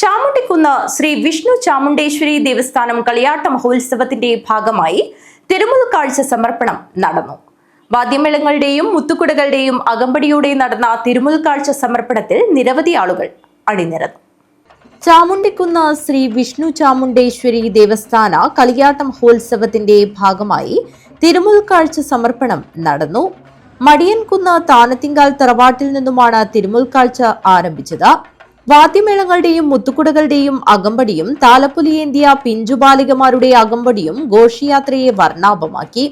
ചാമുണ്ടിക്കുന്ന് ശ്രീ വിഷ്ണു ചാമുണ്ടേശ്വരി ദേവസ്ഥാനം കളിയാട്ട മഹോത്സവത്തിന്റെ ഭാഗമായി തിരുമുൽ കാഴ്ച സമർപ്പണം നടന്നു. വാദ്യമേളങ്ങളുടെയും മുത്തുകുടകളുടെയും അകമ്പടിയോടെ നടന്ന തിരുമുൽ കാഴ്ച സമർപ്പണത്തിൽ നിരവധി ആളുകൾ അണിനിരന്നു. ചാമുണ്ടിക്കുന്ന് ശ്രീ വിഷ്ണു ചാമുണ്ടേശ്വരി ദേവസ്ഥാന കളിയാട്ട മഹോത്സവത്തിന്റെ ഭാഗമായി തിരുമുൽ കാഴ്ച സമർപ്പണം നടന്നു. മടിയൻകുന്ന് താനത്തിങ്കാൽ തറവാട്ടിൽ നിന്നുമാണ് തിരുമുൽ കാഴ്ച ആരംഭിച്ചത്. വാദ്യമേളങ്ങളുടെയും മുത്തുകുടകളുടെയും അകമ്പടിയും താലപ്പൊലിയേന്തിയ പിഞ്ചുബാലികമാരുടെ അകമ്പടിയും ഘോഷയാത്രയെ വർണ്ണാഭമാക്കി.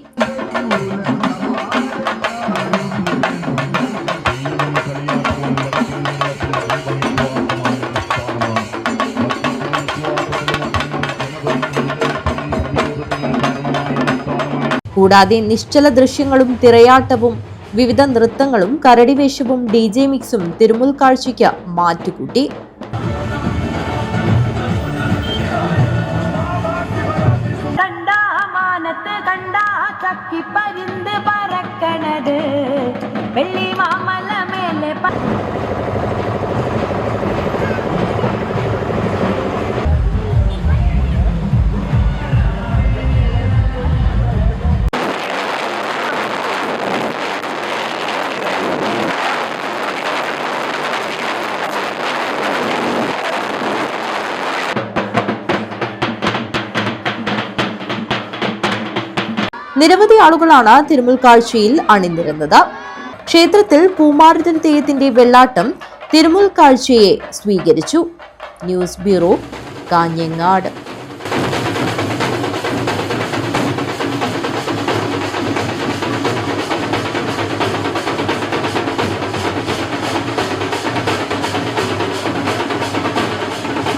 കൂടാതെ നിശ്ചല ദൃശ്യങ്ങളും തിറയാട്ടവും വിവിധ നൃത്തങ്ങളും കരടിവേഷവും DJ മിക്സും തിരുമുൽ കാഴ്ചയ്ക്ക് മാറ്റുകൂട്ടി. നിരവധി ആളുകളാണ് തിരുമുൽ കാഴ്ചയിൽ അണിനിരുന്നത്. ക്ഷേത്രത്തിൽ പൂമാരുതൻ തെയ്യത്തിന്റെ വെള്ളാട്ടം തിരുമുൽ കാഴ്ചയെ സ്വീകരിച്ചു. News bureau, Kanhangad.